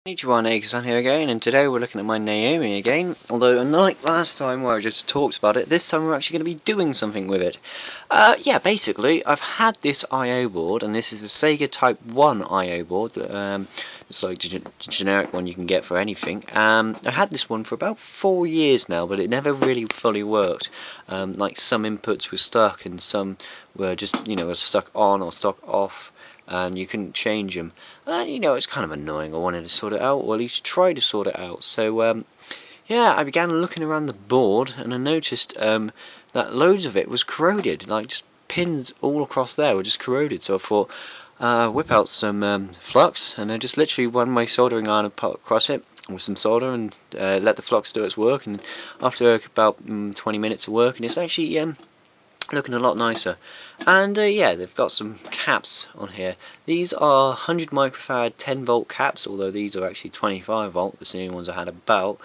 Konnichiwa, Nagazan here again, and today we're looking at my Naomi again, although unlike last time where I just talked about it, this time we're actually going to be doing something with it. Yeah, basically, I've had this I.O. board, and this is a Sega Type 1 I.O. board, it's like the generic one you can get for anything. I had this one for about 4 years now, but it never really fully worked. Like some inputs were stuck, and some were just, stuck on or stuck off, and you couldn't change them. And it's kind of annoying. I wanted to sort it out, or at least try to sort it out. So yeah, I began looking around the board, and I noticed that loads of it was corroded. Like just pins all across there were just corroded. So I thought, whip out some flux, and I just literally run my soldering iron across it with some solder, and let the flux do its work. And after about 20 minutes of work, and it's actually looking a lot nicer. And yeah, they've got some caps on here. These are 100 microfarad 10 volt caps, although these are actually 25 volt. That's the only ones I had about.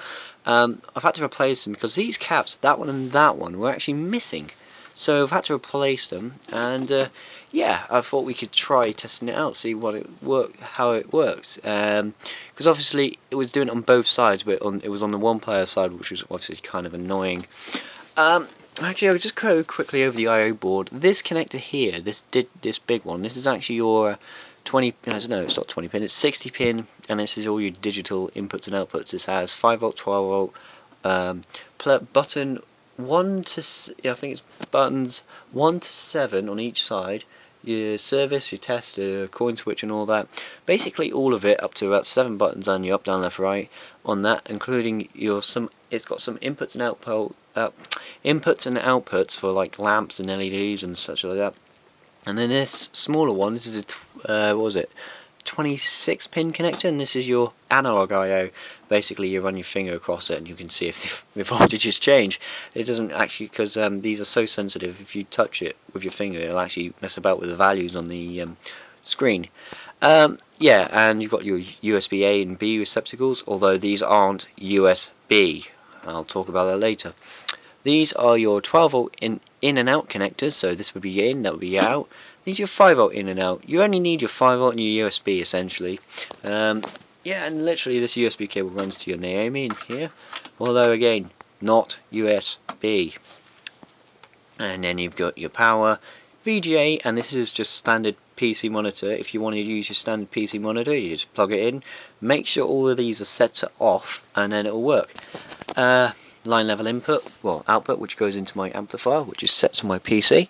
I've had to replace them because these caps, that one and that one, were actually missing. So I've had to replace them, and yeah, I thought we could try testing it out, see how it works. Because obviously it was doing it on both sides, but it was on the one player side, which was obviously kind of annoying. Actually, I'll just go quickly over the I/O board. This connector here, this big one, this is actually your 20. No, it's not 20 pin. It's 60 pin, and this is all your digital inputs and outputs. This has 5 volt, 12 volt, button 1 to I think it's buttons 1 to 7 on each side. Your service, your test, coin switch, and all that. Basically, all of it up to about 7 buttons on your up, down, left, right on that, including your It's got some inputs and outputs for like lamps and LEDs and such like that. And then this smaller one, this is a what was it? 26 pin connector, and this is your analog I/O. Basically, you run your finger across it and you can see if the voltages change. It doesn't actually, because these are so sensitive, if you touch it with your finger it'll actually mess about with the values on the screen. Yeah, and you've got your USB A and B receptacles, although these aren't USB. I'll talk about that later. These are your 12 volt in and out connectors, so this would be in, that would be out. These are your 5 volt in and out. You only need your 5 volt and your USB essentially. Yeah, and literally this USB cable runs to your Naomi in here, although again, not USB. And then you've got your power, VGA, and this is just standard PC monitor. If you want to use your standard PC monitor, you just plug it in. Make sure all of these are set to off, and then it will work. Line level output, which goes into my amplifier, which is set to my PC.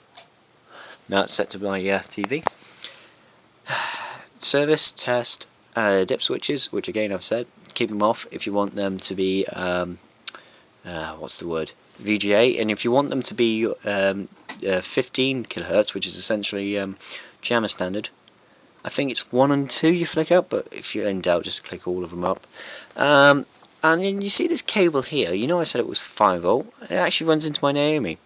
Now it's set to my TV. Service, test, dip switches, which again I've said, keep them off if you want them to be what's the word? VGA, and if you want them to be 15 kilohertz, which is essentially jammer standard. I think it's 1 and 2 you flick up, but if you're in doubt, just click all of them up. And then you see this cable here. I said it was 5 volt. It actually runs into my Naomi.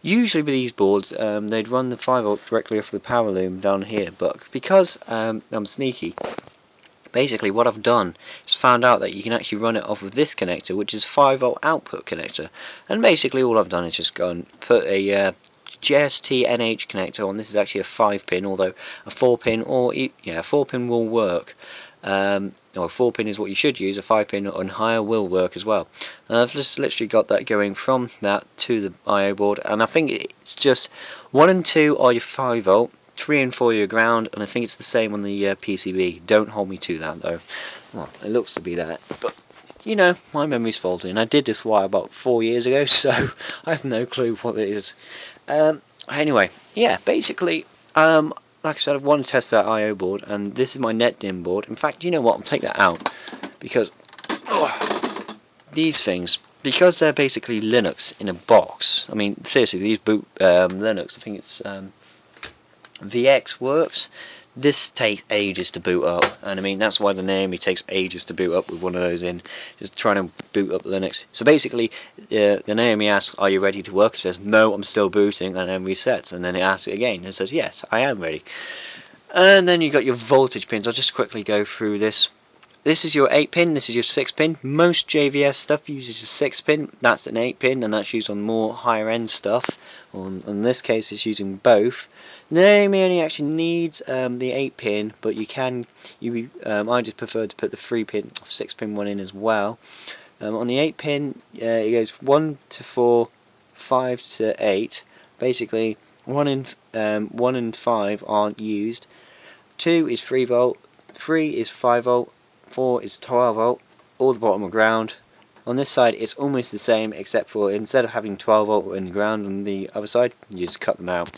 Usually with these boards, they'd run the 5 volt directly off the power loom down here, but because I'm sneaky, basically what I've done is found out that you can actually run it off of this connector, which is 5 volt output connector. And basically all I've done is just go and put a JST NH connector on. This is actually a 5 pin, although a 4 pin a 4 pin will work. Or 4 pin is what you should use. A 5 pin and higher will work as well. And I've just literally got that going from that to the I/O board, and I think it's just 1 and 2 are your 5 volt, 3 and 4 are your ground, and I think it's the same on the PCB. Don't hold me to that though. Well, it looks to be that, but my memory's faulty, and I did this wire about 4 years ago, so I have no clue what it is. Anyway, yeah, basically, like I said, I want to test that I/O board, and this is my NetDim board. In fact, you know what? I'll take that out because these things, because they're basically Linux in a box. I mean, seriously, these boot Linux. I think it's VX works. This takes ages to boot up, and I mean that's why the Naomi takes ages to boot up with one of those in, just trying to boot up Linux. So basically, the Naomi asks, "Are you ready to work?" It says, "No, I'm still booting," and then resets, and then it asks it again, and it says, "Yes, I am ready." And then you've got your voltage pins. I'll just quickly go through this. This is your 8 pin, this is your 6 pin. Most JVS stuff uses a 6 pin, that's an 8 pin, and that's used on more higher end stuff. In this case, it's using both. Naomi only actually needs the 8 pin, but I just prefer to put the 6 pin one in as well. On the 8 pin, it goes 1 to 4, 5 to 8. Basically, 1 and 5 aren't used. 2 is 3 volt, 3 is 5 volt, 4 is 12 volt. All the bottom are ground. On this side, it's almost the same, except for instead of having 12 volt in the ground on the other side, you just cut them out.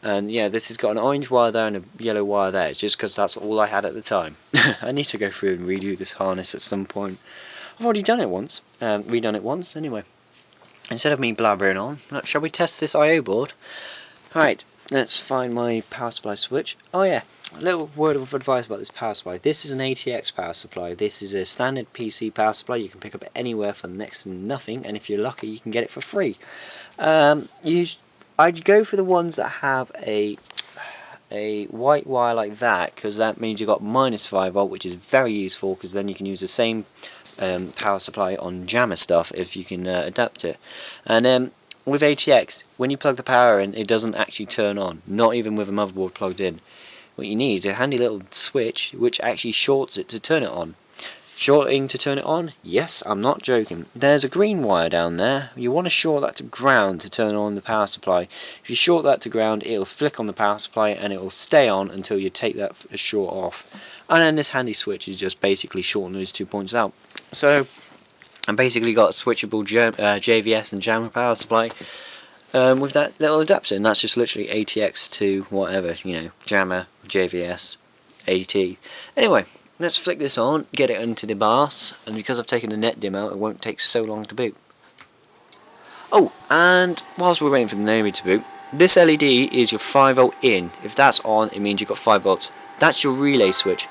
And yeah, this has got an orange wire there and a yellow wire there. It's just because that's all I had at the time. I need to go through and redo this harness at some point. I've already done it once, redone it once anyway. Instead of me blabbering on, shall we test this I/O board? Right, let's find my power supply switch. Oh yeah, a little word of advice about this power supply. This is an ATX power supply. This is a standard PC power supply you can pick up anywhere for next to nothing, and if you're lucky you can get it for free. I'd go for the ones that have a white wire like that, because that means you've got -5 volt, which is very useful, because then you can use the same power supply on jammer stuff if you can adapt it. And with ATX, when you plug the power in, it doesn't actually turn on, not even with a motherboard plugged in. What you need is a handy little switch which actually shorts it to turn it on. Shorting to turn it on? Yes, I'm not joking. There's a green wire down there. You want to short that to ground to turn on the power supply. If you short that to ground, it'll flick on the power supply and it will stay on until you take that short off. And then this handy switch is just basically shorting those 2 points out. So I've basically got a switchable JVS and jammer power supply with that little adapter, and that's just literally ATX to whatever, jammer, JVS, AT. Anyway, let's flick this on, get it into the bars, and because I've taken the net dim out, it won't take so long to boot. Oh, and whilst we're waiting for the Naomi to boot, this LED is your 5 volt in. If that's on, it means you've got 5 volts. That's your relay switch.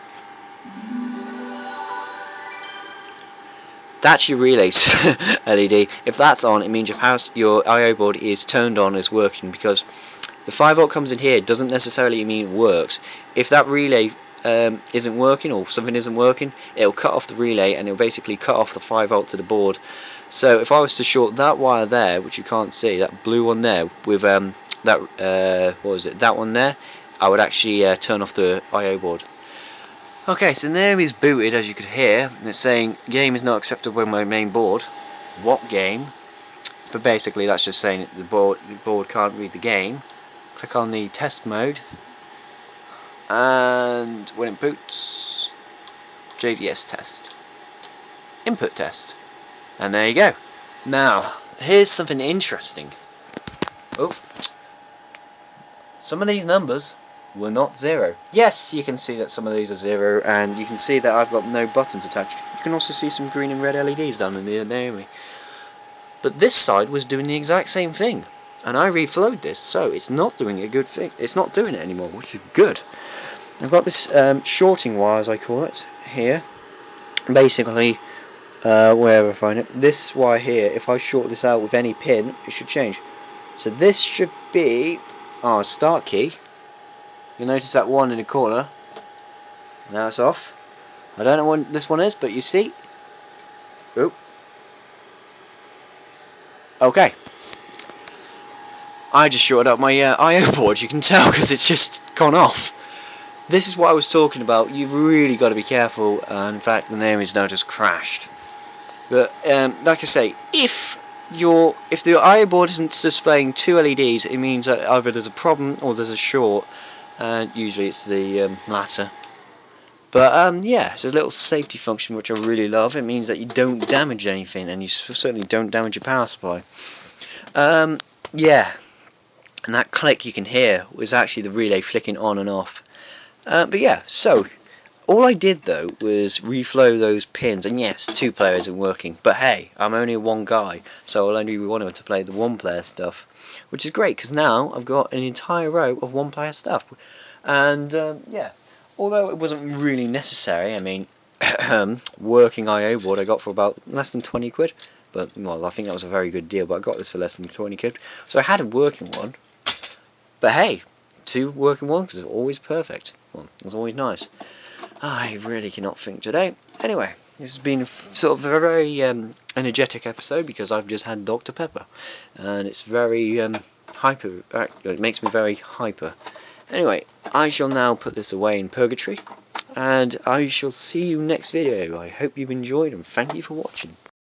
That's your relay LED. If that's on, it means your I/O board is turned on, is working, because the 5 volt comes in here doesn't necessarily mean it works. If that relay isn't working, or something isn't working, it'll cut off the relay and it'll basically cut off the 5 volt to the board. So if I was to short that wire there, which you can't see, that blue one there, with that one there, I would actually turn off the I/O board. Okay, so Naomi's booted, as you could hear, and it's saying game is not acceptable on my main board. What game? But basically that's just saying the board can't read the game. Click on the test mode, and when it boots, JVS test, input test, and there you go. Now here's something interesting. Oh, some of these numbers were not 0. Yes, you can see that some of these are 0, and you can see that I've got no buttons attached. You can also see some green and red LEDs down in the Naomi. But this side was doing the exact same thing, and I reflowed this, so it's not doing a good thing. It's not doing it anymore, which is good. I've got this shorting wire, as I call it, here. Basically, wherever I find it, this wire here, if I short this out with any pin, it should change. So this should be our start key. You'll notice that one in the corner. Now it's off. I don't know what this one is, but you see. Oop. Okay. I just shorted out my I/O board, you can tell, because it's just gone off. This is what I was talking about. You've really got to be careful. In fact, the Naomi's now just crashed. But like I say, if the I/O board isn't displaying 2 LEDs, it means that either there's a problem or there's a short. And usually it's the latter. But yeah, it's a little safety function which I really love. It means that you don't damage anything, and you certainly don't damage your power supply. Yeah, and that click you can hear was actually the relay flicking on and off. But yeah, so all I did though was reflow those pins, and yes, 2 player isn't working, but hey, I'm only one guy, so I'll only want to play the 1 player stuff, which is great, because now I've got an entire row of 1 player stuff. And yeah, although it wasn't really necessary, I mean, working I/O board I got for about less than 20 quid, but well, I think that was a very good deal, but I got this for less than 20 quid, so I had a working one. But hey, 2 working ones is always perfect. Well, it's always nice. I really cannot think today. Anyway, this has been sort of a very energetic episode, because I've just had Dr. Pepper, and it's very hyper. It makes me very hyper. Anyway, I shall now put this away in purgatory, and I shall see you next video. I hope you've enjoyed, and thank you for watching.